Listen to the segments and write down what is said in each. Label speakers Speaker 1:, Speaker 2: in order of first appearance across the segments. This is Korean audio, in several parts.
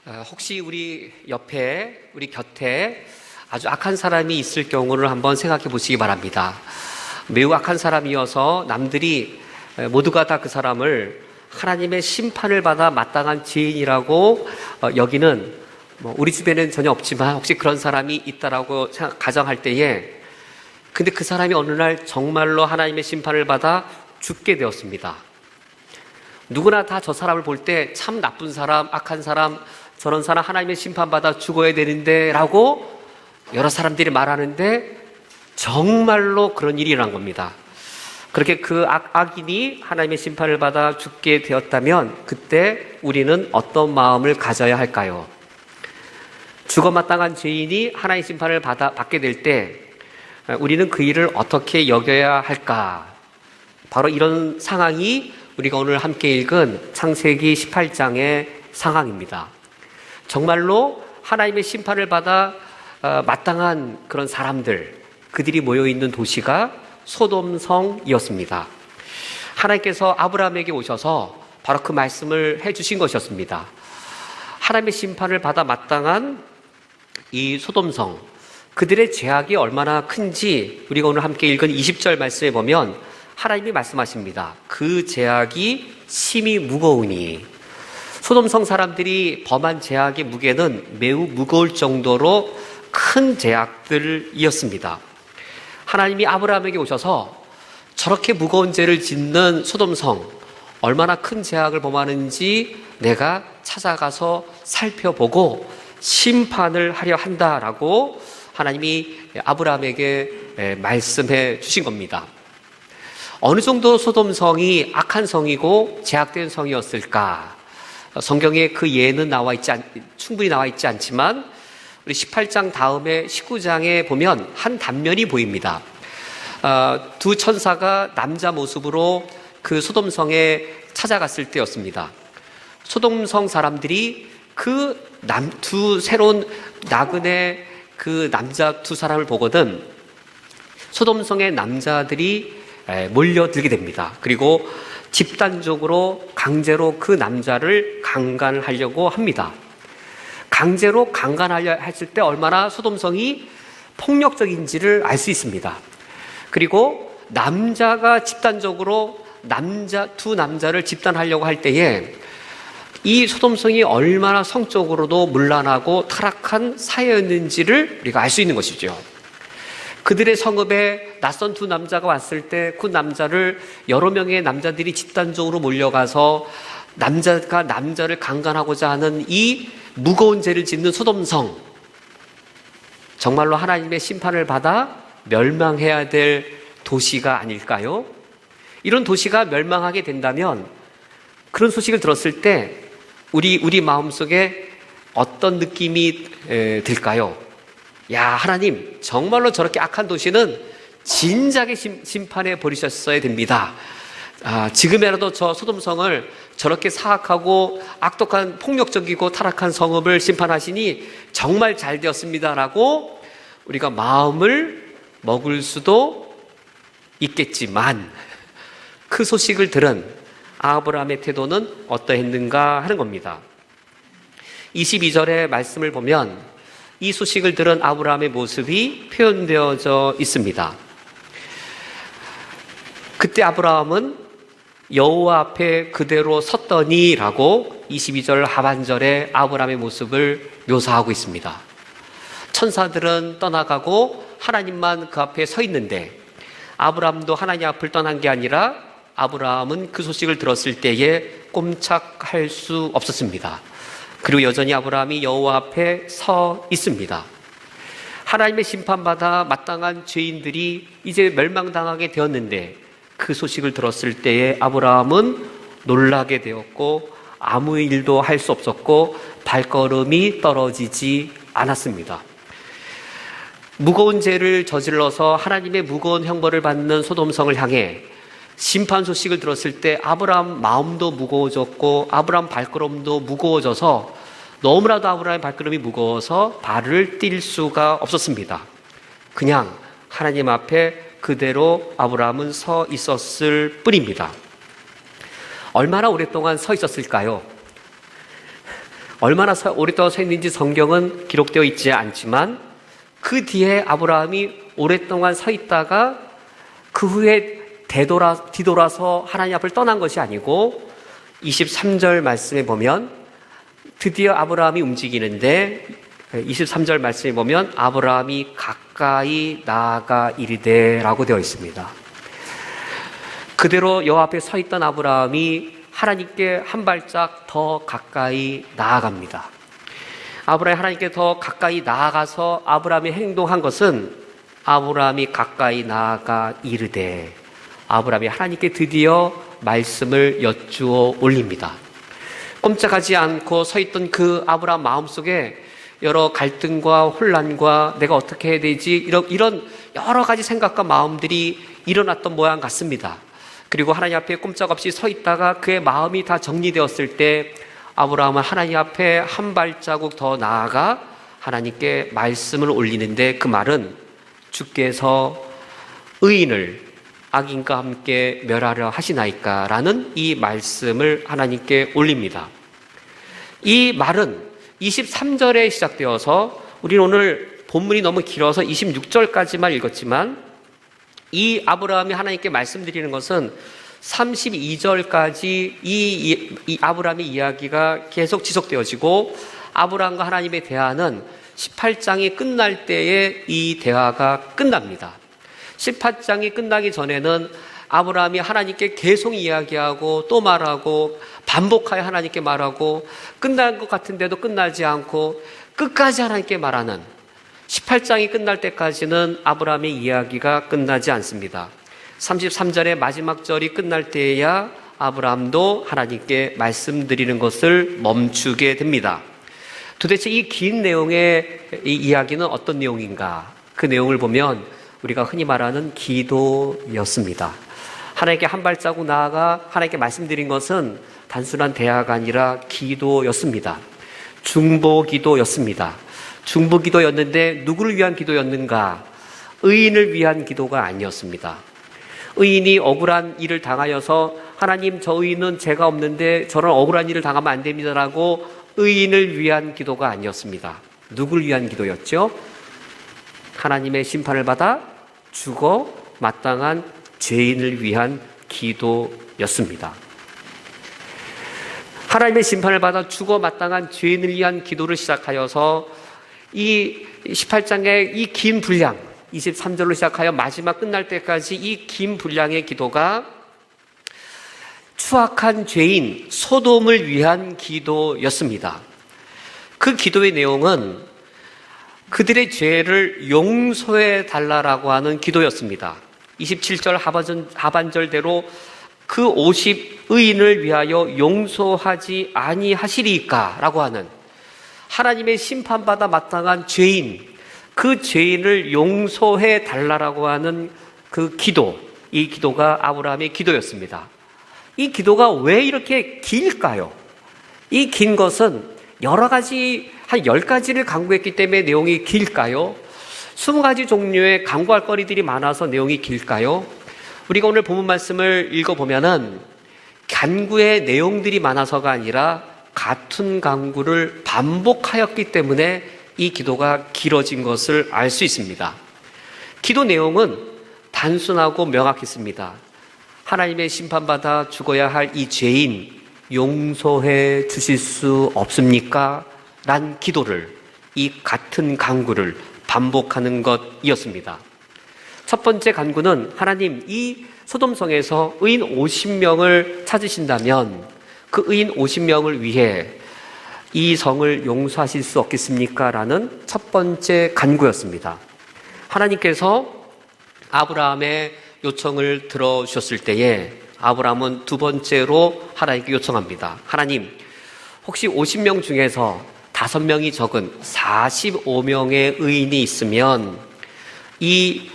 Speaker 1: 혹시 우리 옆에, 우리 곁에 아주 악한 사람이 있을 경우를 한번 생각해 보시기 바랍니다. 매우 악한 사람이어서 남들이 모두가 다 그 사람을 하나님의 심판을 받아 마땅한 죄인이라고 여기는, 우리 집에는 전혀 없지만 혹시 그런 사람이 있다라고 가정할 때에, 근데 그 사람이 어느 날 정말로 하나님의 심판을 받아 죽게 되었습니다. 누구나 다 저 사람을 볼 때 참 나쁜 사람, 악한 사람, 저런 사람 하나님의 심판받아 죽어야 되는데 라고 여러 사람들이 말하는데 정말로 그런 일이 일어난 겁니다. 그렇게 그 악인이 하나님의 심판을 받아 죽게 되었다면 그때 우리는 어떤 마음을 가져야 할까요? 죽어 마땅한 죄인이 하나님의 심판을 받게 될 때 우리는 그 일을 어떻게 여겨야 할까? 바로 이런 상황이 우리가 오늘 함께 읽은 창세기 18장의 상황입니다. 정말로 하나님의 심판을 받아 마땅한 그런 사람들, 그들이 모여있는 도시가 소돔성이었습니다. 하나님께서 아브라함에게 오셔서 바로 그 말씀을 해주신 것이었습니다. 하나님의 심판을 받아 마땅한 이 소돔성, 그들의 죄악이 얼마나 큰지 우리가 오늘 함께 읽은 20절 말씀에 보면 하나님이 말씀하십니다. 그 죄악이 심히 무거우니. 소돔성 사람들이 범한 죄악의 무게는 매우 무거울 정도로 큰 죄악들이었습니다. 하나님이 아브라함에게 오셔서 저렇게 무거운 죄를 짓는 소돔성, 얼마나 큰 죄악을 범하는지 내가 찾아가서 살펴보고 심판을 하려 한다라고 하나님이 아브라함에게 말씀해 주신 겁니다. 어느 정도 소돔성이 악한 성이고 죄악된 성이었을까? 성경에 그 예는 충분히 나와 있지 않지만 우리 18장 다음에 19장에 보면 한 단면이 보입니다. 두 천사가 남자 모습으로 그 소돔성에 찾아갔을 때였습니다. 소돔성 사람들이 그 새로운 나그네 그 남자 두 사람을 보거든 소돔성의 남자들이 몰려들게 됩니다. 그리고 집단적으로 강제로 그 남자를 강간하려고 합니다. 강제로 강간하려 했을 때 얼마나 소돔성이 폭력적인지를 알 수 있습니다. 그리고 남자가 집단적으로 두 남자를 집단하려고 할 때에 이 소돔성이 얼마나 성적으로도 문란하고 타락한 사회였는지를 우리가 알 수 있는 것이죠. 그들의 성읍에 낯선 두 남자가 왔을 때 그 남자를 여러 명의 남자들이 집단적으로 몰려가서 남자가 남자를 강간하고자 하는 이 무거운 죄를 짓는 소돔성, 정말로 하나님의 심판을 받아 멸망해야 될 도시가 아닐까요? 이런 도시가 멸망하게 된다면 그런 소식을 들었을 때 우리 마음속에 어떤 느낌이 들까요? 야, 하나님 정말로 저렇게 악한 도시는 진작에 심판해 버리셨어야 됩니다. 지금이라도 저 소돔성을 저렇게 사악하고 악독한 폭력적이고 타락한 성읍을 심판하시니 정말 잘 되었습니다라고 우리가 마음을 먹을 수도 있겠지만 그 소식을 들은 아브라함의 태도는 어떠했는가 하는 겁니다. 22절의 말씀을 보면 이 소식을 들은 아브라함의 모습이 표현되어져 있습니다. 그때 아브라함은 여호와 앞에 그대로 섰더니라고 22절 하반절에 아브라함의 모습을 묘사하고 있습니다. 천사들은 떠나가고 하나님만 그 앞에 서 있는데 아브라함도 하나님 앞을 떠난 게 아니라 아브라함은 그 소식을 들었을 때에 꼼짝할 수 없었습니다. 그리고 여전히 아브라함이 여호와 앞에 서 있습니다. 하나님의 심판받아 마땅한 죄인들이 이제 멸망당하게 되었는데 그 소식을 들었을 때에 아브라함은 놀라게 되었고 아무 일도 할 수 없었고 발걸음이 떨어지지 않았습니다. 무거운 죄를 저질러서 하나님의 무거운 형벌을 받는 소돔성을 향해 심판 소식을 들었을 때 아브라함 마음도 무거워졌고 아브라함 발걸음도 무거워져서 너무나도 아브라함의 발걸음이 무거워서 발을 띨 수가 없었습니다. 그냥 하나님 앞에 그대로 아브라함은 서 있었을 뿐입니다. 얼마나 오랫동안 서 있었을까요? 얼마나 오랫동안 서 있는지 성경은 기록되어 있지 않지만 그 뒤에 아브라함이 오랫동안 서 있다가 그 후에 뒤돌아서 하나님 앞을 떠난 것이 아니고 23절 말씀에 보면 드디어 아브라함이 움직이는데 23절 말씀에 보면 아브라함이 가까이 나아가 이르되 라고 되어 있습니다. 그대로 여호와 앞에 서 있던 아브라함이 하나님께 한 발짝 더 가까이 나아갑니다. 아브라함이 하나님께 더 가까이 나아가서 아브라함이 행동한 것은 아브라함이 가까이 나아가 이르되 아브라함이 하나님께 드디어 말씀을 여쭈어 올립니다. 꼼짝하지 않고 서 있던 그 아브라함 마음속에 여러 갈등과 혼란과 내가 어떻게 해야 되지 이런 여러 가지 생각과 마음들이 일어났던 모양 같습니다. 그리고 하나님 앞에 꼼짝없이 서 있다가 그의 마음이 다 정리되었을 때 아브라함은 하나님 앞에 한 발자국 더 나아가 하나님께 말씀을 올리는데 그 말은 주께서 의인을 악인과 함께 멸하려 하시나이까 라는 이 말씀을 하나님께 올립니다. 이 말은 23절에 시작되어서 우리는 오늘 본문이 너무 길어서 26절까지만 읽었지만 이 아브라함이 하나님께 말씀드리는 것은 32절까지 이 아브라함의 이야기가 계속 지속되어지고 아브라함과 하나님의 대화는 18장이 끝날 때에 이 대화가 끝납니다. 18장이 끝나기 전에는 아브라함이 하나님께 계속 이야기하고 또 말하고 반복하여 하나님께 말하고 끝난 것 같은데도 끝나지 않고 끝까지 하나님께 말하는 18장이 끝날 때까지는 아브라함의 이야기가 끝나지 않습니다. 33절의 마지막 절이 끝날 때에야 아브라함도 하나님께 말씀드리는 것을 멈추게 됩니다. 도대체 이 긴 내용의 이 이야기는 어떤 내용인가? 그 내용을 보면 우리가 흔히 말하는 기도였습니다. 하나님께 한 발자국 나아가 하나님께 말씀드린 것은 단순한 대화가 아니라 기도였습니다. 중보기도였습니다. 중보기도였는데 누구를 위한 기도였는가? 의인을 위한 기도가 아니었습니다. 의인이 억울한 일을 당하여서 하나님 저 의인은 죄가 없는데 저런 억울한 일을 당하면 안 됩니다라고 의인을 위한 기도가 아니었습니다. 누구를 위한 기도였죠? 하나님의 심판을 받아 죽어 마땅한 죄인을 위한 기도였습니다. 하나님의 심판을 받아 죽어 마땅한 죄인을 위한 기도를 시작하여서 이 18장의 이 긴 분량 23절로 시작하여 마지막 끝날 때까지 이 긴 분량의 기도가 추악한 죄인 소돔을 위한 기도였습니다. 그 기도의 내용은 그들의 죄를 용서해 달라라고 하는 기도였습니다. 27절 하반절대로 그 50의인을 위하여 용서하지 아니하시리까 라고 하는 하나님의 심판받아 마땅한 죄인, 그 죄인을 용서해 달라라고 하는 그 기도, 이 기도가 아브라함의 기도였습니다. 이 기도가 왜 이렇게 길까요? 이 긴 것은 여러 가지, 한 10가지를 강구했기 때문에 내용이 길까요? 20가지 종류의 강구할 거리들이 많아서 내용이 길까요? 우리가 오늘 본문 말씀을 읽어보면은 간구의 내용들이 많아서가 아니라 같은 간구를 반복하였기 때문에 이 기도가 길어진 것을 알 수 있습니다. 기도 내용은 단순하고 명확했습니다. 하나님의 심판받아 죽어야 할 이 죄인 용서해 주실 수 없습니까? 란 기도를, 이 같은 간구를 반복하는 것이었습니다. 첫 번째 간구는 하나님 이 소돔성에서 의인 50명을 찾으신다면 그 의인 50명을 위해 이 성을 용서하실 수 없겠습니까? 라는 첫 번째 간구였습니다. 하나님께서 아브라함의 요청을 들어주셨을 때에 아브라함은 두 번째로 하나님께 요청합니다. 하나님, 혹시 50명 중에서 5명이 적은 45명의 의인이 있으면 이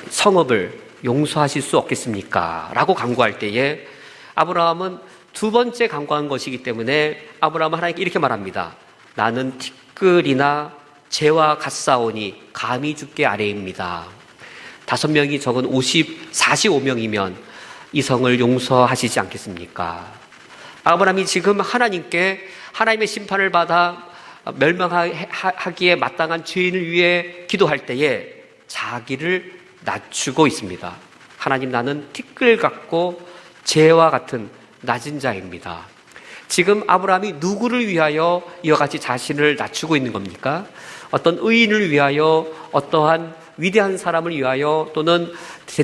Speaker 1: 성읍을 용서하실 수 없겠습니까? 라고 간구할 때에 아브라함은 두 번째 간구한 것이기 때문에 아브라함은 하나님께 이렇게 말합니다. 나는 티끌이나 재와 같사오니 감히 주께 아뢰입니다. 5명이 적은 45명이면 이 성을 용서하시지 않겠습니까? 아브라함이 지금 하나님께 하나님의 심판을 받아 멸망하기에 마땅한 죄인을 위해 기도할 때에 자기를 낮추고 있습니다. 하나님, 나는 티끌 같고 재와 같은 낮은 자입니다. 지금 아브라함이 누구를 위하여 이와 같이 자신을 낮추고 있는 겁니까? 어떤 의인을 위하여, 어떠한 위대한 사람을 위하여, 또는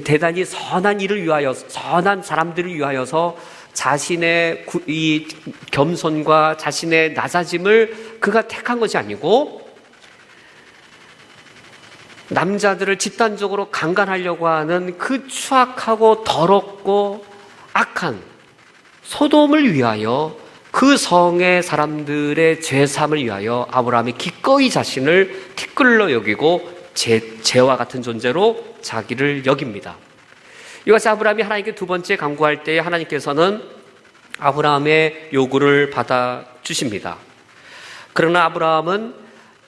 Speaker 1: 대단히 선한 일을 위하여, 선한 사람들을 위하여서 자신의 이 겸손과 자신의 낮아짐을 그가 택한 것이 아니고, 남자들을 집단적으로 강간하려고 하는 그 추악하고 더럽고 악한 소돔을 위하여, 그 성의 사람들의 죄사함을 위하여 아브라함이 기꺼이 자신을 티끌로 여기고 재와 같은 존재로 자기를 여깁니다. 이것이 아브라함이 하나님께 두 번째 간구할 때 하나님께서는 아브라함의 요구를 받아주십니다. 그러나 아브라함은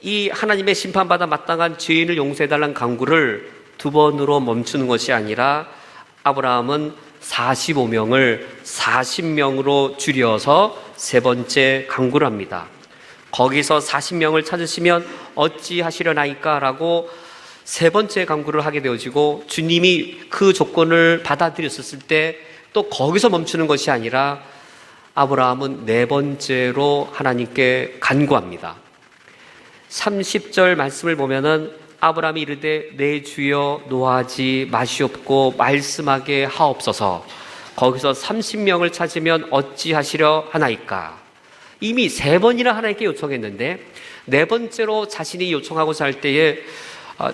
Speaker 1: 이 하나님의 심판받아 마땅한 죄인을 용서해달라는 간구를 두 번으로 멈추는 것이 아니라 아브라함은 45명을 40명으로 줄여서 세 번째 간구를 합니다. 거기서 40명을 찾으시면 어찌하시려나이까? 라고 세 번째 간구를 하게 되어지고, 주님이 그 조건을 받아들였을 때 또 거기서 멈추는 것이 아니라 아브라함은 네 번째로 하나님께 간구합니다. 30절 말씀을 보면은 아브라함이 이르되 내 주여 노하지 마시옵고 말씀하게 하옵소서. 거기서 30명을 찾으면 어찌하시려 하나이까? 이미 세 번이나 하나님께 요청했는데 네 번째로 자신이 요청하고자 할 때에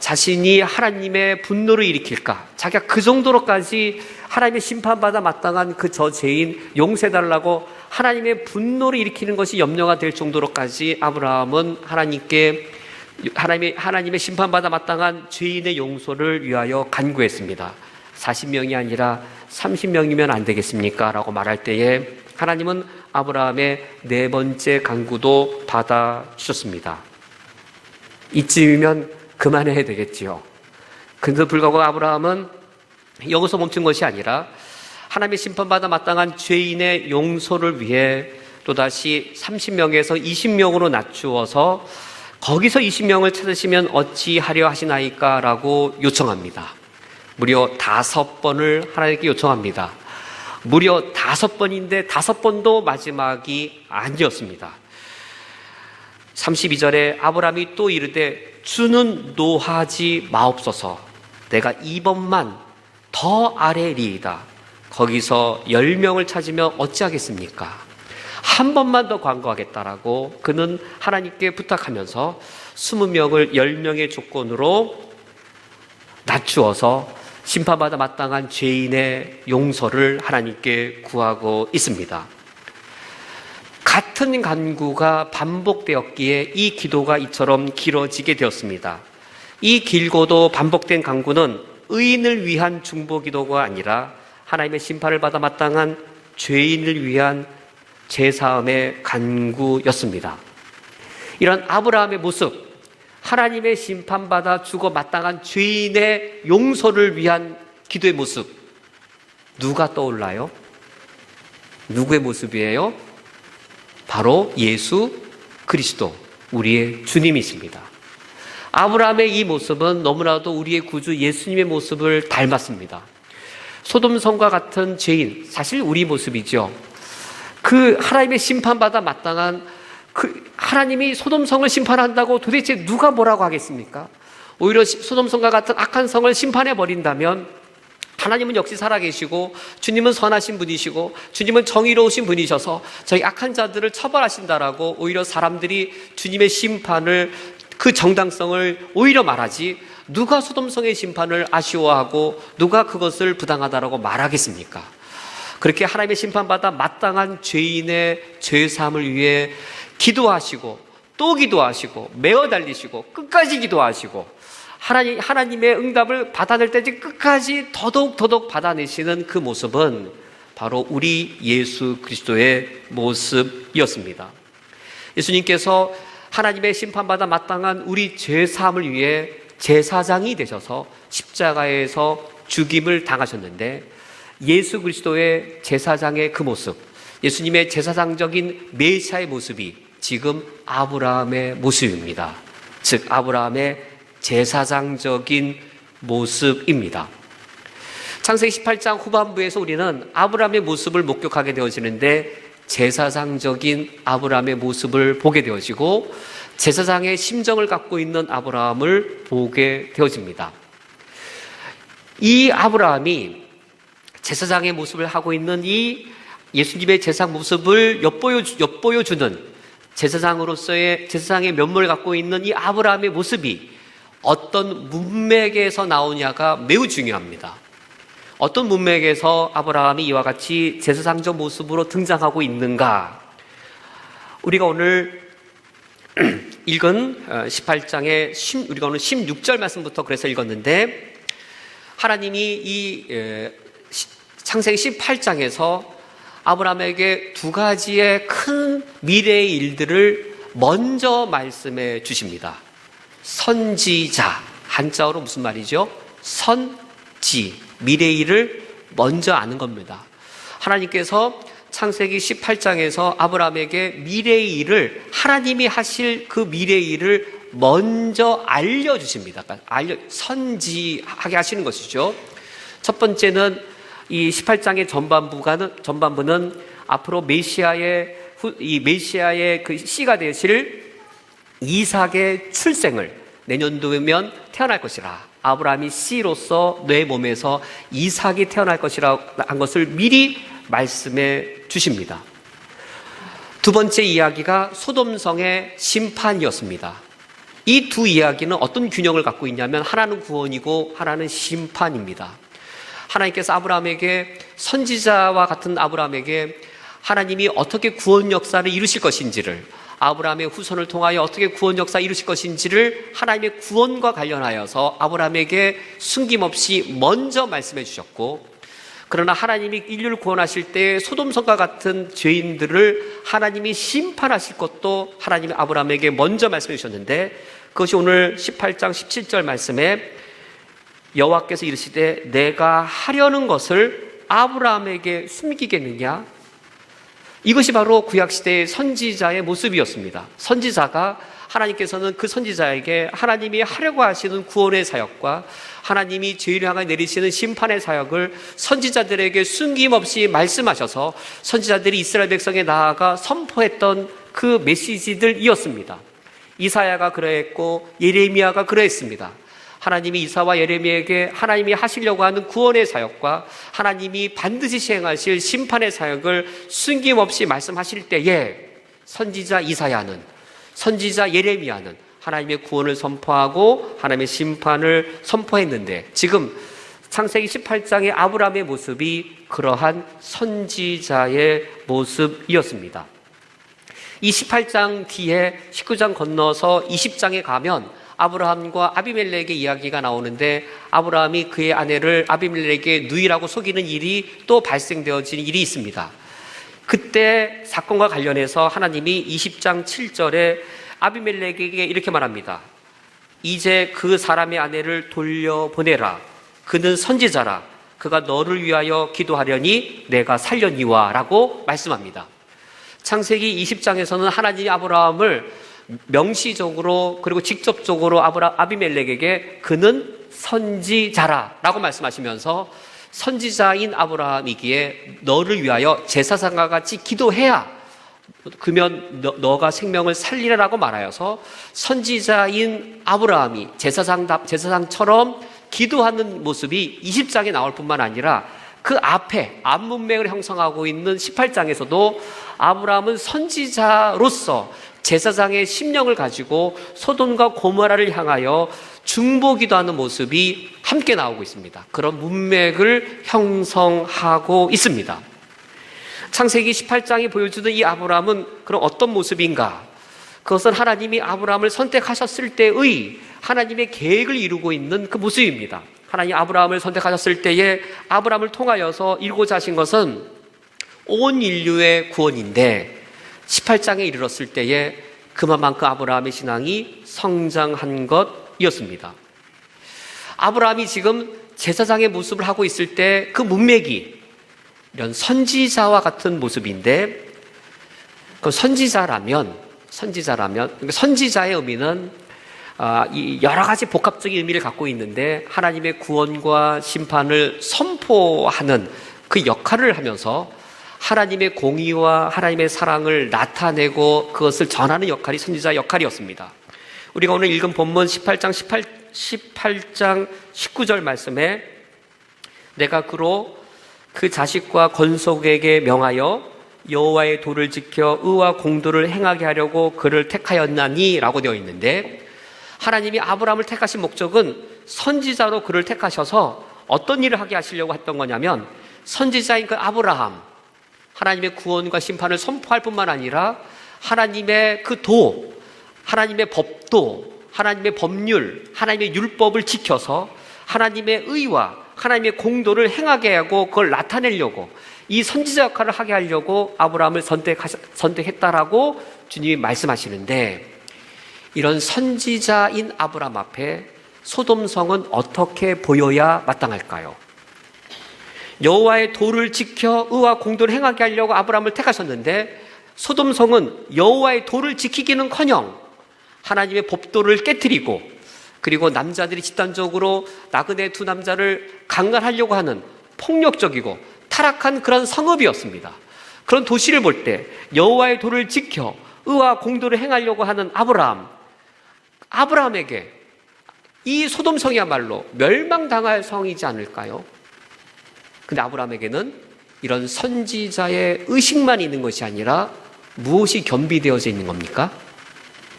Speaker 1: 자신이 하나님의 분노를 일으킬까? 자기가 그 정도로까지 하나님의 심판받아 마땅한 그 저 죄인 용서해달라고 하나님의 분노를 일으키는 것이 염려가 될 정도로까지 아브라함은 하나님의 심판받아 마땅한 죄인의 용서를 위하여 간구했습니다. 40명이 아니라 30명이면 안 되겠습니까? 라고 말할 때에 하나님은 아브라함의 네 번째 간구도 받아주셨습니다. 이쯤이면 그만해야 되겠지요. 근데도 불구하고 아브라함은 여기서 멈춘 것이 아니라 하나님의 심판받아 마땅한 죄인의 용서를 위해 또다시 30명에서 20명으로 낮추어서 거기서 20명을 찾으시면 어찌하려 하시나이까? 라고 요청합니다. 무려 5번을 하나님께 요청합니다. 무려 5번인데 5번도 마지막이 아니었습니다. 32절에 아브라함이 또 이르되 주는 노하지 마옵소서. 내가 2번만 더 아래리이다. 거기서 10명을 찾으면 어찌하겠습니까? 한 번만 더 간구하겠다라고 그는 하나님께 부탁하면서 20명을 10명의 조건으로 낮추어서 심판받아 마땅한 죄인의 용서를 하나님께 구하고 있습니다. 같은 간구가 반복되었기에 이 기도가 이처럼 길어지게 되었습니다. 이 길고도 반복된 간구는 의인을 위한 중보 기도가 아니라 하나님의 심판을 받아 마땅한 죄인을 위한 제사함의 간구였습니다. 이런 아브라함의 모습, 하나님의 심판받아 죽어 마땅한 죄인의 용서를 위한 기도의 모습, 누가 떠올라요? 누구의 모습이에요? 바로 예수 그리스도, 우리의 주님이십니다. 아브라함의 이 모습은 너무나도 우리의 구주 예수님의 모습을 닮았습니다. 소돔성과 같은 죄인, 사실 우리 모습이죠. 그 하나님의 심판받아 마땅한 그 하나님이 소돔성을 심판한다고 도대체 누가 뭐라고 하겠습니까? 오히려 소돔성과 같은 악한 성을 심판해 버린다면 하나님은 역시 살아계시고 주님은 선하신 분이시고 주님은 정의로우신 분이셔서 저희 악한 자들을 처벌하신다라고 오히려 사람들이 주님의 심판을, 그 정당성을 오히려 말하지, 누가 소돔성의 심판을 아쉬워하고 누가 그것을 부당하다라고 말하겠습니까? 그렇게 하나님의 심판받아 마땅한 죄인의 죄사함을 위해 기도하시고 또 기도하시고 메어 달리시고 끝까지 기도하시고 하나님의 응답을 받아낼 때까지 끝까지 더더욱 받아내시는 그 모습은 바로 우리 예수 그리스도의 모습이었습니다. 예수님께서 하나님의 심판받아 마땅한 우리 죄사함을 위해 제사장이 되셔서 십자가에서 죽임을 당하셨는데, 예수 그리스도의 제사장의 그 모습, 예수님의 제사장적인 메시아의 모습이 지금 아브라함의 모습입니다. 즉 아브라함의 제사장적인 모습입니다. 창세기 18장 후반부에서 우리는 아브라함의 모습을 목격하게 되어지는데 제사장적인 아브라함의 모습을 보게 되어지고 제사장의 심정을 갖고 있는 아브라함을 보게 되어집니다. 이 아브라함이 제사장의 모습을 하고 있는 이 예수님의 제사장 모습을 엿보여주는 제사장으로서의 제사장의 면모를 갖고 있는 이 아브라함의 모습이 어떤 문맥에서 나오냐가 매우 중요합니다. 어떤 문맥에서 아브라함이 이와 같이 제사장적 모습으로 등장하고 있는가? 우리가 오늘 읽은 18장의 우리가 오늘 16절 말씀부터 그래서 읽었는데 하나님이 이 창세기 18장에서 아브라함에게 두 가지의 큰 미래의 일들을 먼저 말씀해 주십니다. 선지자, 한자어로 무슨 말이죠? 선지, 미래의 일을 먼저 아는 겁니다. 하나님께서 창세기 18장에서 아브라함에게 미래의 일을 하나님이 하실 그 미래의 일을 먼저 알려주십니다. 선지하게 하시는 것이죠. 첫 번째는 이 18장의 전반부는 앞으로 메시아의 그 씨가 되실 이삭의 출생을 내년도면 태어날 것이라. 아브라함이 씨로서 내 몸에서 이삭이 태어날 것이라 한 것을 미리 말씀해 주십니다. 두 번째 이야기가 소돔성의 심판이었습니다. 이 두 이야기는 어떤 균형을 갖고 있냐면 하나는 구원이고 하나는 심판입니다. 하나님께서 아브라함에게 선지자와 같은 아브라함에게 하나님이 어떻게 구원 역사를 이루실 것인지를 아브라함의 후손을 통하여 어떻게 구원 역사를 이루실 것인지를 하나님의 구원과 관련하여서 아브라함에게 숨김없이 먼저 말씀해 주셨고 그러나 하나님이 인류를 구원하실 때 소돔성과 같은 죄인들을 하나님이 심판하실 것도 하나님이 아브라함에게 먼저 말씀해 주셨는데 그것이 오늘 18장 17절 말씀에 여호와께서 이르시되 내가 하려는 것을 아브라함에게 숨기겠느냐? 이것이 바로 구약시대의 선지자의 모습이었습니다. 선지자가 하나님께서는 그 선지자에게 하나님이 하려고 하시는 구원의 사역과 하나님이 죄인을 향해 내리시는 심판의 사역을 선지자들에게 숨김없이 말씀하셔서 선지자들이 이스라엘 백성에 나아가 선포했던 그 메시지들이었습니다. 이사야가 그러했고 예레미야가 그러했습니다. 하나님이 이사와 예레미야에게 하나님이 하시려고 하는 구원의 사역과 하나님이 반드시 시행하실 심판의 사역을 숨김없이 말씀하실 때에 선지자 이사야는 선지자 예레미야는 하나님의 구원을 선포하고 하나님의 심판을 선포했는데 지금 창세기 18장의 아브라함의 모습이 그러한 선지자의 모습이었습니다. 이 18장 뒤에 19장 건너서 20장에 가면 아브라함과 아비멜렉의 이야기가 나오는데 아브라함이 그의 아내를 아비멜렉의 누이라고 속이는 일이 또 발생되어진 일이 있습니다. 그때 사건과 관련해서 하나님이 20장 7절에 아비멜렉에게 이렇게 말합니다. 이제 그 사람의 아내를 돌려보내라. 그는 선지자라. 그가 너를 위하여 기도하려니 내가 살려니와 라고 말씀합니다. 창세기 20장에서는 하나님이 아브라함을 명시적으로 그리고 직접적으로 아비멜렉에게 그는 선지자라 라고 말씀하시면서 선지자인 아브라함이기에 너를 위하여 제사장과 같이 기도해야 그러면 너가 생명을 살리라라고 말하여서 선지자인 아브라함이 제사장처럼 기도하는 모습이 20장에 나올 뿐만 아니라 그 앞에 앞문맥을 형성하고 있는 18장에서도 아브라함은 선지자로서 제사장의 심령을 가지고 소돔과 고모라를 향하여 중보기도하는 모습이 함께 나오고 있습니다. 그런 문맥을 형성하고 있습니다. 창세기 18장이 보여주는 이 아브라함은 그럼 어떤 모습인가? 그것은 하나님이 아브라함을 선택하셨을 때의 하나님의 계획을 이루고 있는 그 모습입니다. 하나님 아브라함을 선택하셨을 때에 아브라함을 통하여서 이루고자 하신 것은 온 인류의 구원인데 18장에 이르렀을 때에 그만큼 아브라함의 신앙이 성장한 것이었습니다. 아브라함이 지금 제사장의 모습을 하고 있을 때 그 문맥이 이런 선지자와 같은 모습인데, 그 선지자라면 선지자의 의미는 이 여러 가지 복합적인 의미를 갖고 있는데, 하나님의 구원과 심판을 선포하는 그 역할을 하면서 하나님의 공의와 하나님의 사랑을 나타내고 그것을 전하는 역할이 선지자의 역할이었습니다. 우리가 오늘 읽은 본문 18장 19절 말씀에, 내가 그로 그 자식과 건속에게 명하여 여호와의 도를 지켜 의와 공도를 행하게 하려고 그를 택하였나니 라고 되어 있는데, 하나님이 아브라함을 택하신 목적은 선지자로 그를 택하셔서 어떤 일을 하게 하시려고 했던 거냐면, 선지자인 그 아브라함, 하나님의 구원과 심판을 선포할 뿐만 아니라 하나님의 그 도, 하나님의 법도, 하나님의 법률, 하나님의 율법을 지켜서 하나님의 의와 하나님의 공도를 행하게 하고 그걸 나타내려고, 이 선지자 역할을 하게 하려고 아브라함을 선택했다라고 주님이 말씀하시는데, 이런 선지자인 아브라함 앞에 소돔성은 어떻게 보여야 마땅할까요? 여호와의 도를 지켜 의와 공도를 행하게 하려고 아브라함을 택하셨는데, 소돔성은 여호와의 도를 지키기는커녕 하나님의 법도를 깨트리고, 그리고 남자들이 집단적으로 나그네 두 남자를 강간하려고 하는 폭력적이고 타락한 그런 성읍이었습니다. 그런 도시를 볼 때 여호와의 도를 지켜 의와 공도를 행하려고 하는 아브라함에게 이 소돔성이야말로 멸망당할 성이지 않을까요? 근데 아브라함에게는 이런 선지자의 의식만 있는 것이 아니라 무엇이 겸비되어져 있는 겁니까?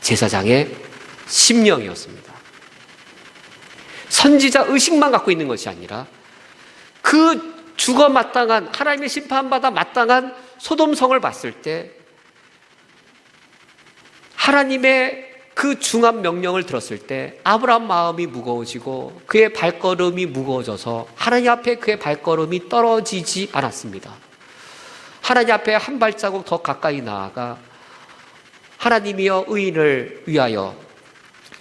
Speaker 1: 제사장의 심령이었습니다. 선지자 의식만 갖고 있는 것이 아니라 그 죽어 마땅한, 하나님의 심판받아 마땅한 소돔성을 봤을 때, 하나님의 그 중한 명령을 들었을 때 아브라함 마음이 무거워지고 그의 발걸음이 무거워져서 하나님 앞에 그의 발걸음이 떨어지지 않았습니다. 하나님 앞에 한 발자국 더 가까이 나아가, 하나님이여 의인을 위하여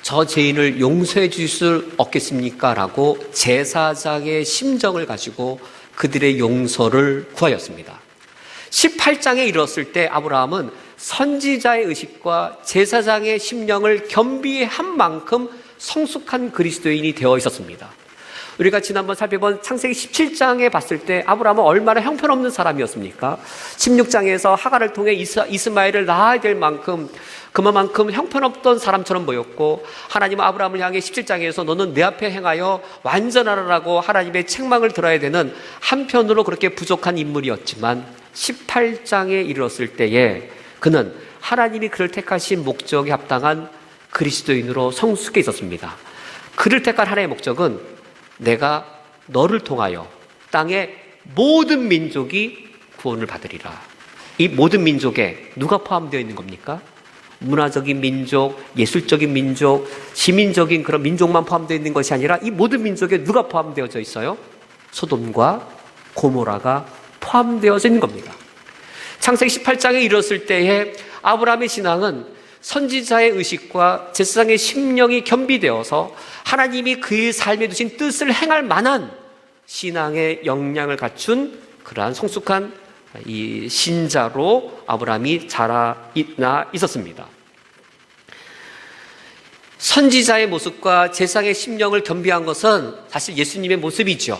Speaker 1: 저 죄인을 용서해 주실 수 없겠습니까? 라고 제사장의 심정을 가지고 그들의 용서를 구하였습니다. 18장에 이르렀을 때 아브라함은 선지자의 의식과 제사장의 심령을 겸비한 만큼 성숙한 그리스도인이 되어 있었습니다. 우리가 지난번 살펴본 창세기 17장에 봤을 때 아브라함은 얼마나 형편없는 사람이었습니까? 16장에서 하갈을 통해 이스마엘을 낳아야 될 만큼, 그만큼 형편없던 사람처럼 보였고, 하나님은 아브라함을 향해 17장에서 너는 내 앞에 행하여 완전하라라고 하나님의 책망을 들어야 되는, 한편으로 그렇게 부족한 인물이었지만 18장에 이르렀을 때에 그는 하나님이 그를 택하신 목적에 합당한 그리스도인으로 성숙해 있었습니다. 그를 택한 하나님의 목적은 내가 너를 통하여 땅의 모든 민족이 구원을 받으리라. 이 모든 민족에 누가 포함되어 있는 겁니까? 문화적인 민족, 예술적인 민족, 시민적인 그런 민족만 포함되어 있는 것이 아니라 이 모든 민족에 누가 포함되어져 있어요? 소돔과 고모라가 포함되어져 있는 겁니다. 창세기 18장에 이르렀을 때에 아브라함의 신앙은 선지자의 의식과 제사장의 심령이 겸비되어서 하나님이 그의 삶에 두신 뜻을 행할 만한 신앙의 역량을 갖춘 그러한 성숙한 이 신자로 아브라함이 자라 있었습니다. 선지자의 모습과 제사장의 심령을 겸비한 것은 사실 예수님의 모습이죠.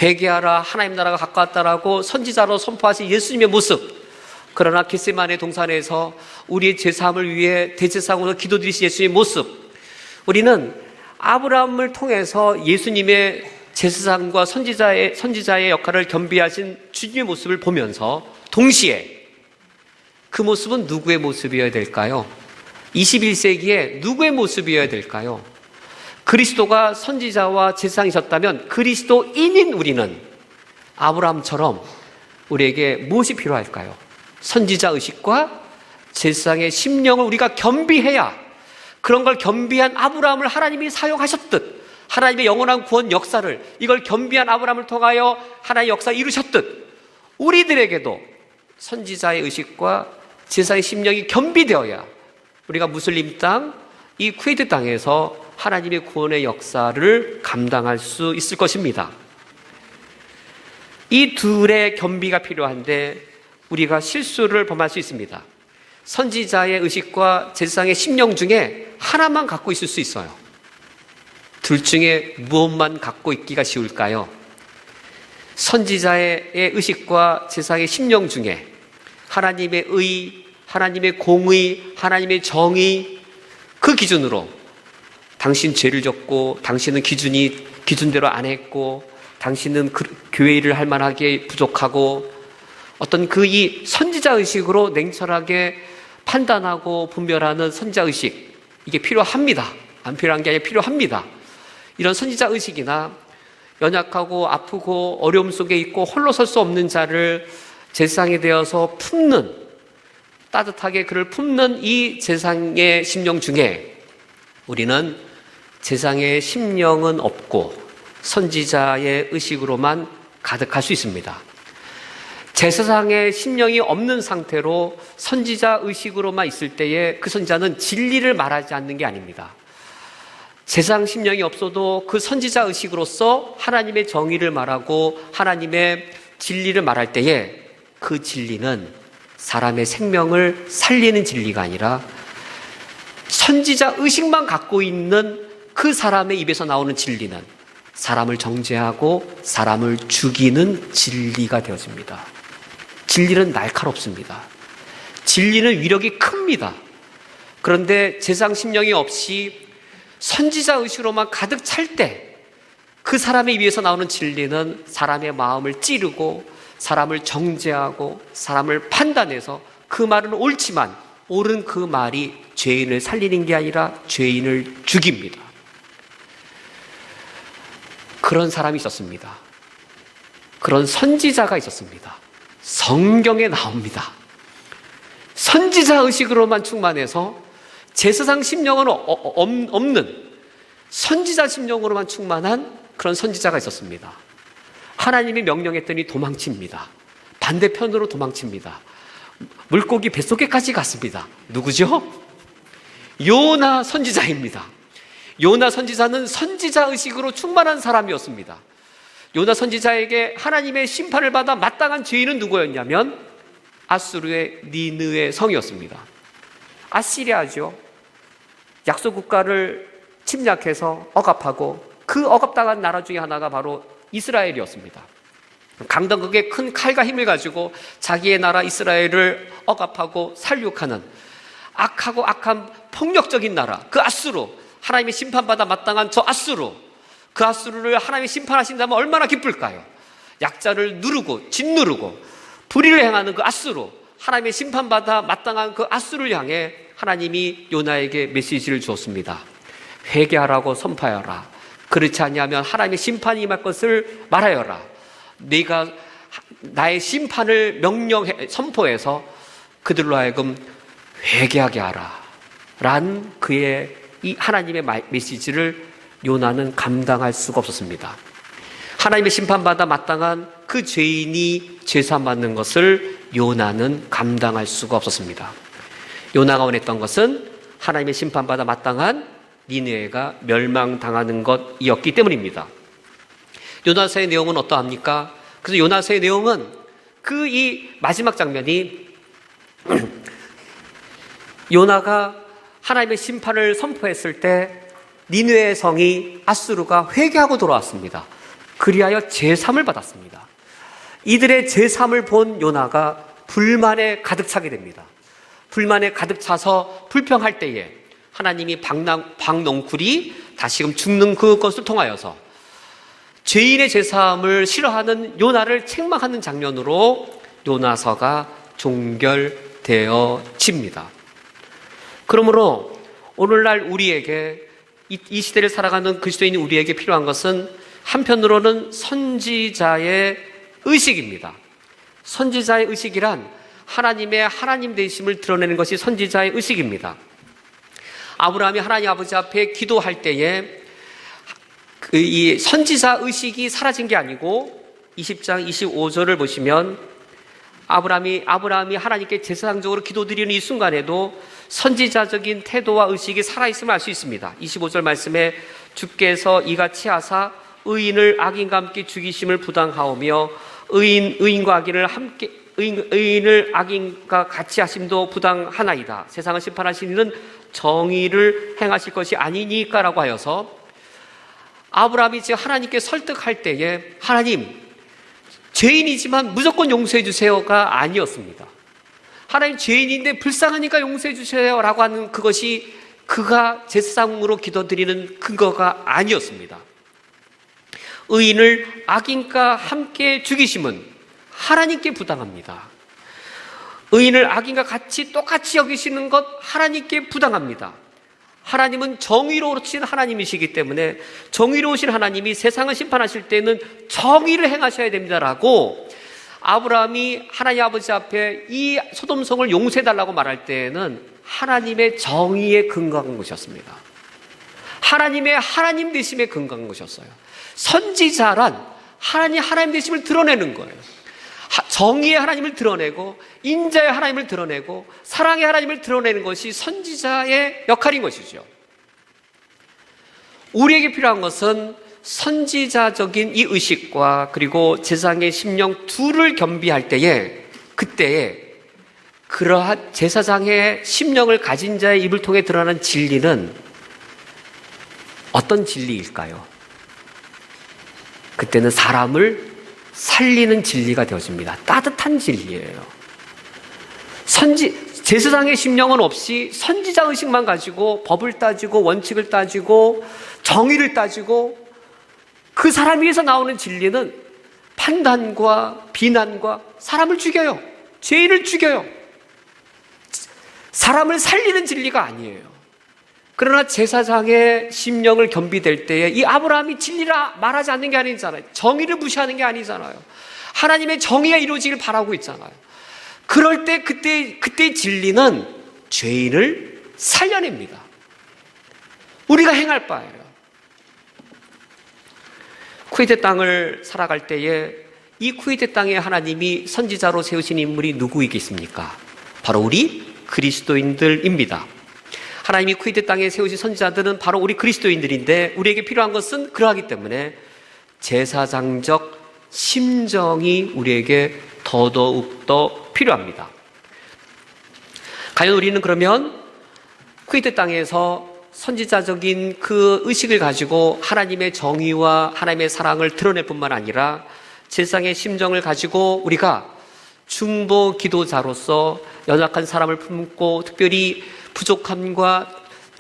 Speaker 1: 회개하라, 하나님 나라가 가까웠다라고 선지자로 선포하신 예수님의 모습. 그러나 겟세마네 동산에서 우리의 제사함을 위해 대제사장으로 기도드리신 예수님의 모습. 우리는 아브라함을 통해서 예수님의 제사장과 선지자의 역할을 겸비하신 주님의 모습을 보면서 동시에 그 모습은 누구의 모습이어야 될까요? 21세기에 누구의 모습이어야 될까요? 그리스도가 선지자와 제사장이셨다면 그리스도인인 우리는 아브라함처럼 우리에게 무엇이 필요할까요? 선지자 의식과 제사장의 심령을 우리가 겸비해야, 그런 걸 겸비한 아브라함을 하나님이 사용하셨듯, 하나님의 영원한 구원 역사를, 이걸 겸비한 아브라함을 통하여 하나님의 역사를 이루셨듯, 우리들에게도 선지자의 의식과 제사장의 심령이 겸비되어야 우리가 무슬림 땅, 이 쿠웨이트 땅에서 하나님의 구원의 역사를 감당할 수 있을 것입니다. 이 둘의 겸비가 필요한데 우리가 실수를 범할 수 있습니다. 선지자의 의식과 제사장의 심령 중에 하나만 갖고 있을 수 있어요. 둘 중에 무엇만 갖고 있기가 쉬울까요? 선지자의 의식과 제사장의 심령 중에 하나님의 의, 하나님의 공의, 하나님의 정의, 그 기준으로 당신 죄를 졌고, 당신은 기준대로 안 했고, 당신은 교회 일을 할 만하게 부족하고, 어떤 이 선지자 의식으로 냉철하게 판단하고 분별하는 선지자 의식, 이게 필요합니다. 안 필요한 게 아니라 필요합니다. 이런 선지자 의식이나 연약하고 아프고 어려움 속에 있고 홀로 설 수 없는 자를 제사장이 되어서 품는, 따뜻하게 그를 품는 이 제사장의 심령 중에 우리는 제사장의 심령은 없고 선지자의 의식으로만 가득할 수 있습니다. 제사장의 심령이 없는 상태로 선지자 의식으로만 있을 때에 그 선지자는 진리를 말하지 않는 게 아닙니다. 제사장 심령이 없어도 그 선지자 의식으로서 하나님의 정의를 말하고 하나님의 진리를 말할 때에 그 진리는 사람의 생명을 살리는 진리가 아니라 선지자 의식만 갖고 있는 그 사람의 입에서 나오는 진리는 사람을 정죄하고 사람을 죽이는 진리가 되어집니다. 진리는 날카롭습니다. 진리는 위력이 큽니다. 그런데 제사장 심령이 없이 선지자 의식으로만 가득 찰 때 그 사람의 입에서 나오는 진리는 사람의 마음을 찌르고 사람을 정죄하고 사람을 판단해서 그 말은 옳지만 옳은 그 말이 죄인을 살리는 게 아니라 죄인을 죽입니다. 그런 사람이 있었습니다. 그런 선지자가 있었습니다. 성경에 나옵니다. 선지자 의식으로만 충만해서 제사장 심령은 없는 선지자 심령으로만 충만한 그런 선지자가 있었습니다. 하나님이 명령했더니 도망칩니다. 반대편으로 도망칩니다. 물고기 뱃속에까지 갔습니다. 누구죠? 요나 선지자입니다. 요나 선지자는 선지자 의식으로 충만한 사람이었습니다. 요나 선지자에게 하나님의 심판을 받아 마땅한 죄인은 누구였냐면 아수르의 니느웨 성이었습니다. 아시리아죠. 약속 국가를 침략해서 억압하고 그 억압당한 나라 중에 하나가 바로 이스라엘이었습니다. 강덕극의 큰 칼과 힘을 가지고 자기의 나라 이스라엘을 억압하고 살육하는 악하고 악한 폭력적인 나라, 그 아수르, 하나님의 심판받아 마땅한 저 아수르, 그 아수르를 하나님이 심판하신다면 얼마나 기쁠까요? 약자를 누르고 짓누르고 불의를 행하는 그 아수르, 하나님의 심판받아 마땅한 그 아수르를 향해 하나님이 요나에게 메시지를 주었습니다. 회개하라고 선포하여라. 그렇지 아니하면 하나님의 심판이 임할 것을 말하여라. 네가 나의 심판을 선포해서 그들로 하여금 회개하게 하라. 란 그의 이 하나님의 메시지를 요나는 감당할 수가 없었습니다. 하나님의 심판받아 마땅한 그 죄인이 죄사받는 것을 요나는 감당할 수가 없었습니다. 요나가 원했던 것은 하나님의 심판받아 마땅한 니느웨가 멸망당하는 것이었기 때문입니다. 요나서의 내용은 어떠합니까? 그래서 요나서의 내용은 그 이 마지막 장면이 요나가 하나님의 심판을 선포했을 때 니느웨 성이 아수르가 회개하고 돌아왔습니다. 그리하여 제3을 받았습니다. 이들의 제3을 본 요나가 불만에 가득 차게 됩니다. 불만에 가득 차서 불평할 때에 하나님이 박농쿨이 다시금 죽는 그것을 통하여서 죄인의 제3을 싫어하는 요나를 책망하는 장면으로 요나서가 종결되어집니다. 그러므로 오늘날 우리에게 이 시대를 살아가는 그리스도인 우리에게 필요한 것은 한편으로는 선지자의 의식입니다. 선지자의 의식이란 하나님의 하나님 되심을 드러내는 것이 선지자의 의식입니다. 아브라함이 하나님 아버지 앞에 기도할 때에 이 선지자 의식이 사라진 게 아니고 20장 25절을 보시면 아브라함이 하나님께 제사장적으로 기도드리는 이 순간에도 선지자적인 태도와 의식이 살아있음을 알 수 있습니다. 25절 말씀에 주께서 이같이 하사 의인을 악인과 함께 죽이심을 부당하오며 의인과 악인을 함께 의인을 악인과 같이 하심도 부당하나이다. 세상을 심판하시는 이는 정의를 행하실 것이 아니니까라고 하여서 아브라함이 지금 하나님께 설득할 때에 하나님, 죄인이지만 무조건 용서해 주세요가 아니었습니다. 하나님, 죄인인데 불쌍하니까 용서해 주세요라고 하는 그것이 그가 제사장으로 기도드리는 근거가 아니었습니다. 의인을 악인과 함께 죽이심은 하나님께 부당합니다. 의인을 악인과 똑같이 여기시는 것 하나님께 부당합니다. 하나님은 정의로우신 하나님이시기 때문에 정의로우신 하나님이 세상을 심판하실 때는 정의를 행하셔야 됩니다라고 아브라함이 하나님 아버지 앞에 이 소돔성을 용서해달라고 말할 때에는 하나님의 정의에 근거한 것이었습니다. 하나님의 하나님 되심에 근거한 것이었어요. 선지자란 하나님 되심을 드러내는 거예요. 정의의 하나님을 드러내고 인자의 하나님을 드러내고 사랑의 하나님을 드러내는 것이 선지자의 역할인 것이죠. 우리에게 필요한 것은 선지자적인 이 의식과 그리고 제사장의 심령 둘을 겸비할 때에 그때에 그러한 제사장의 심령을 가진 자의 입을 통해 드러나는 진리는 어떤 진리일까요? 그때는 사람을 살리는 진리가 되어집니다. 따뜻한 진리예요. 제사장의 심령은 없이 선지자 의식만 가지고 법을 따지고 원칙을 따지고 정의를 따지고 그 사람 위에서 나오는 진리는 판단과 비난과 사람을 죽여요. 죄인을 죽여요. 사람을 살리는 진리가 아니에요. 그러나 제사장의 심령을 겸비될 때에 이 아브라함이 진리라 말하지 않는 게 아니잖아요. 정의를 무시하는 게 아니잖아요. 하나님의 정의가 이루어지길 바라고 있잖아요. 그럴 때 그때의 진리는 죄인을 살려냅니다. 우리가 행할 바예요. 쿠웨이트 땅을 살아갈 때에 이 쿠웨이트 땅에 하나님이 선지자로 세우신 인물이 누구이겠습니까? 바로 우리 그리스도인들입니다. 하나님이 쿠웨이트 땅에 세우신 선지자들은 바로 우리 그리스도인들인데 우리에게 필요한 것은 그러하기 때문에 제사장적 심정이 우리에게 더더욱 필요합니다. 과연 우리는 그러면 쿠웨이트 땅에서 선지자적인 그 의식을 가지고 하나님의 정의와 하나님의 사랑을 드러낼 뿐만 아니라 제사장의 심정을 가지고 우리가 중보 기도자로서 연약한 사람을 품고 특별히 부족함과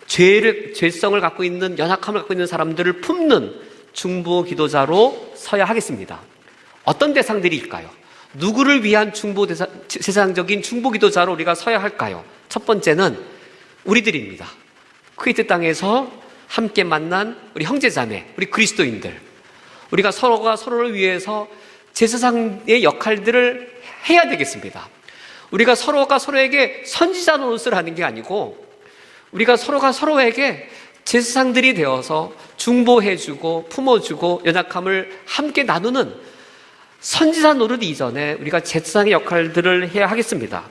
Speaker 1: 죄성을 갖고 있는 연약함을 갖고 있는 사람들을 품는 중보 기도자로 서야 하겠습니다. 어떤 대상들일까요? 누구를 위한 세상적인 중보 기도자로 우리가 서야 할까요? 첫 번째는 우리들입니다. 쿠웨이트 땅에서 함께 만난 우리 형제자매, 우리 그리스도인들, 우리가 서로가 서로를 위해서 제사장의 역할들을 해야 되겠습니다. 우리가 서로가 서로에게 선지자 노릇을 하는 게 아니고 우리가 서로가 서로에게 제사장들이 되어서 중보해주고 품어주고 연약함을 함께 나누는 선지자 노릇 이전에 우리가 제사장의 역할들을 해야 하겠습니다.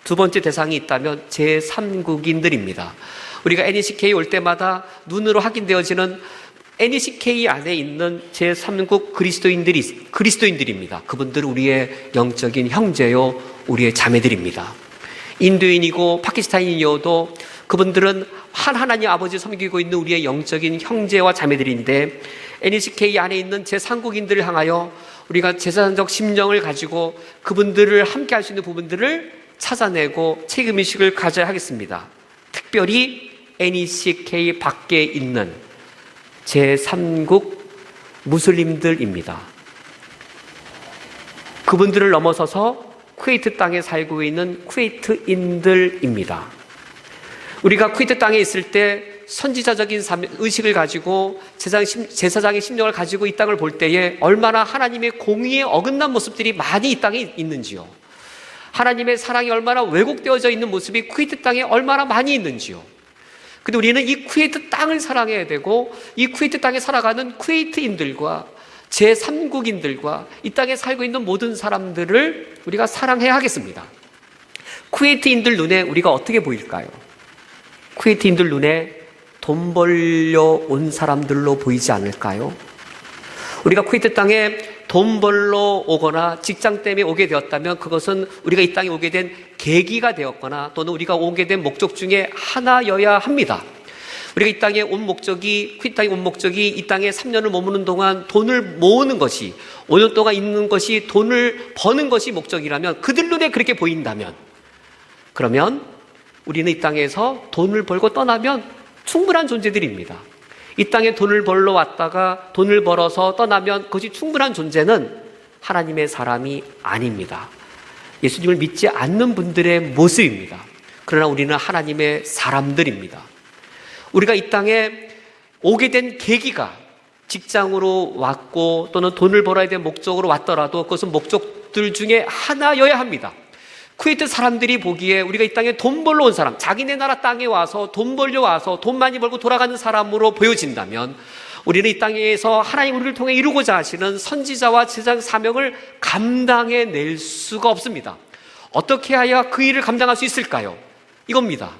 Speaker 1: 두 번째 대상이 있다면 제3국인들입니다. 우리가 NECK 올 때마다 눈으로 확인되어지는 NECK 안에 있는 제3국 그리스도인들입니다. 그분들은 우리의 영적인 형제요, 우리의 자매들입니다. 인도인이고 파키스탄인이어도 그분들은 하나님 아버지 섬기고 있는 우리의 영적인 형제와 자매들인데 NECK 안에 있는 제3국인들을 향하여 우리가 제사장적 심령을 가지고 그분들을 함께 할 수 있는 부분들을 찾아내고 책임의식을 가져야 하겠습니다. 특별히 NECK 밖에 있는 제3국 무슬림들입니다. 그분들을 넘어서서 쿠웨이트 땅에 살고 있는 쿠웨이트인들입니다. 우리가 쿠웨이트 땅에 있을 때 선지자적인 의식을 가지고 제사장의 심령을 가지고 이 땅을 볼 때에 얼마나 하나님의 공의에 어긋난 모습들이 많이 이 땅에 있는지요. 하나님의 사랑이 얼마나 왜곡되어져 있는 모습이 쿠웨이트 땅에 얼마나 많이 있는지요. 근데 우리는 이 쿠웨이트 땅을 사랑해야 되고 이 쿠웨이트 땅에 살아가는 쿠웨이트인들과 제3국인들과 이 땅에 살고 있는 모든 사람들을 우리가 사랑해야 하겠습니다. 쿠웨이트인들 눈에 우리가 어떻게 보일까요? 쿠웨이트인들 눈에 돈 벌려 온 사람들로 보이지 않을까요? 우리가 쿠웨이트 땅에 돈 벌러 오거나 직장 때문에 오게 되었다면 그것은 우리가 이 땅에 오게 된 계기가 되었거나 또는 우리가 오게 된 목적 중에 하나여야 합니다. 우리가 이 땅에 온 목적이, 이 땅에 온 목적이 이 땅에 3년을 머무는 동안 돈을 모으는 것이, 5년 동안 있는 것이 돈을 버는 것이 목적이라면, 그들 눈에 그렇게 보인다면, 그러면 우리는 이 땅에서 돈을 벌고 떠나면 충분한 존재들입니다. 이 땅에 돈을 벌러 왔다가 돈을 벌어서 떠나면 그것이 충분한 존재는 하나님의 사람이 아닙니다. 예수님을 믿지 않는 분들의 모습입니다. 그러나 우리는 하나님의 사람들입니다. 우리가 이 땅에 오게 된 계기가 직장으로 왔고 또는 돈을 벌어야 될 목적으로 왔더라도 그것은 목적들 중에 하나여야 합니다. 쿠웨이트 사람들이 보기에 우리가 이 땅에 돈 벌러 온 사람, 자기네 나라 땅에 와서 돈 벌려 와서 돈 많이 벌고 돌아가는 사람으로 보여진다면 우리는 이 땅에서 하나님 우리를 통해 이루고자 하시는 선지자와 제사장 사명을 감당해 낼 수가 없습니다. 어떻게 해야 그 일을 감당할 수 있을까요? 이겁니다.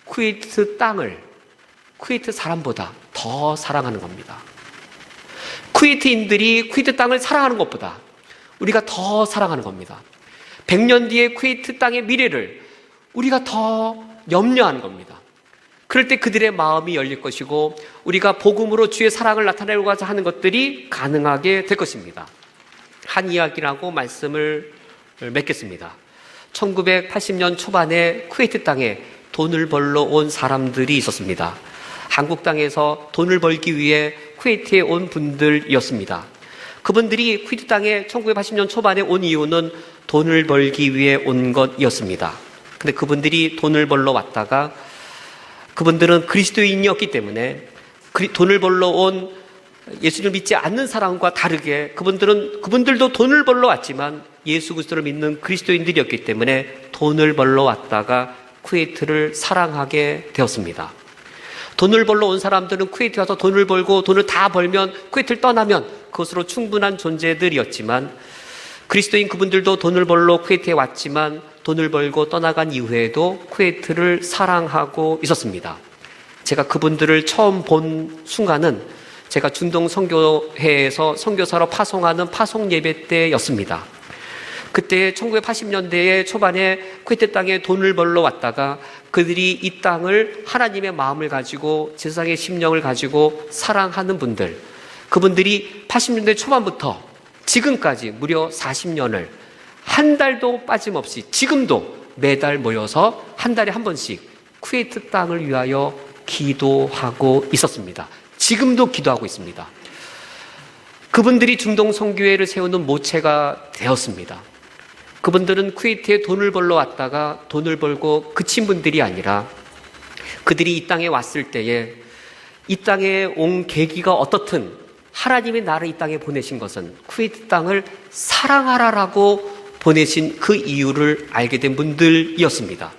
Speaker 1: 쿠웨이트 땅을 쿠웨이트 사람보다 더 사랑하는 겁니다. 쿠웨이트인들이 쿠웨이트 땅을 사랑하는 것보다 우리가 더 사랑하는 겁니다. 100년 뒤에 쿠웨이트 땅의 미래를 우리가 더 염려하는 겁니다. 그럴 때 그들의 마음이 열릴 것이고 우리가 복음으로 주의 사랑을 나타내고자 하는 것들이 가능하게 될 것입니다. 한 이야기라고 말씀을 맺겠습니다. 1980년 초반에 쿠웨이트 땅에 돈을 벌러 온 사람들이 있었습니다. 한국 땅에서 돈을 벌기 위해 쿠웨이트에 온 분들이었습니다. 그분들이 쿠웨이트 땅에 1980년 초반에 온 이유는 돈을 벌기 위해 온 것이었습니다. 근데 그분들이 돈을 벌러 왔다가 그분들은 그리스도인이었기 때문에 돈을 벌러 온 예수님을 믿지 않는 사람과 다르게 그분들도 돈을 벌러 왔지만 예수 그리스도를 믿는 그리스도인들이었기 때문에 돈을 벌러 왔다가 쿠웨이트를 사랑하게 되었습니다. 돈을 벌러 온 사람들은 쿠웨이트 와서 돈을 벌고 돈을 다 벌면 쿠웨이트를 떠나면 그것으로 충분한 존재들이었지만 그리스도인 그분들도 돈을 벌러 쿠웨이트에 왔지만 돈을 벌고 떠나간 이후에도 쿠웨이트를 사랑하고 있었습니다. 제가 그분들을 처음 본 순간은 제가 중동 선교회에서 선교사로 파송하는 파송 예배 때였습니다. 그때 1980년대의 초반에 쿠웨이트 땅에 돈을 벌러 왔다가 그들이 이 땅을 하나님의 마음을 가지고 제사장의 심령을 가지고 사랑하는 분들, 그분들이 80년대 초반부터 지금까지 무려 40년을 한 달도 빠짐없이 지금도 매달 모여서 한 달에 한 번씩 쿠웨이트 땅을 위하여 기도하고 있었습니다. 지금도 기도하고 있습니다. 그분들이 중동 선교회를 세우는 모체가 되었습니다. 그분들은 쿠웨이트에 돈을 벌러 왔다가 돈을 벌고 그친 분들이 아니라 그들이 이 땅에 왔을 때에 이 땅에 온 계기가 어떻든 하나님이 나를 이 땅에 보내신 것은 쿠웨이트 땅을 사랑하라라고 보내신 그 이유를 알게 된 분들이었습니다.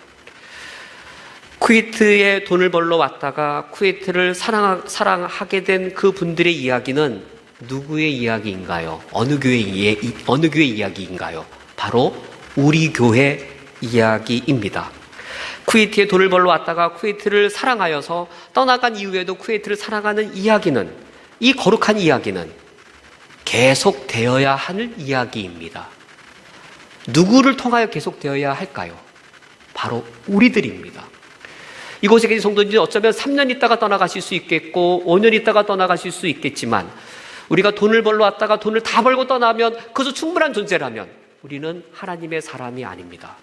Speaker 1: 쿠웨이트에 돈을 벌러 왔다가 쿠웨이트를 사랑하게 된 그 분들의 이야기는 누구의 이야기인가요? 어느 교회의 이야기인가요? 바로 우리 교회 이야기입니다. 쿠웨이트에 돈을 벌러 왔다가 쿠웨이트를 사랑하여서 떠나간 이후에도 쿠웨이트를 사랑하는 이야기는, 이 거룩한 이야기는 계속되어야 할 이야기입니다. 누구를 통하여 계속되어야 할까요? 바로 우리들입니다. 이곳에 계신 성도님들이 어쩌면 3년 있다가 떠나가실 수 있겠고 5년 있다가 떠나가실 수 있겠지만 우리가 돈을 벌러 왔다가 돈을 다 벌고 떠나면 그것은 충분한 존재라면 우리는 하나님의 사람이 아닙니다.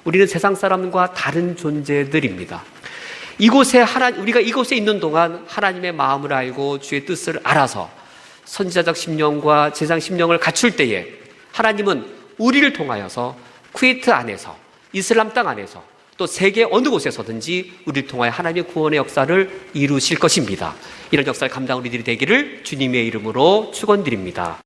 Speaker 1: 우리는 세상 사람과 다른 존재들입니다. 우리가 이곳에 있는 동안 하나님의 마음을 알고 주의 뜻을 알아서 선지자적 심령과 제사장 심령을 갖출 때에 하나님은 우리를 통하여서 쿠웨이트 안에서, 이슬람 땅 안에서, 또 세계 어느 곳에서든지 우리를 통하여 하나님의 구원의 역사를 이루실 것입니다. 이런 역사를 감당한 우리들이 되기를 주님의 이름으로 축원드립니다.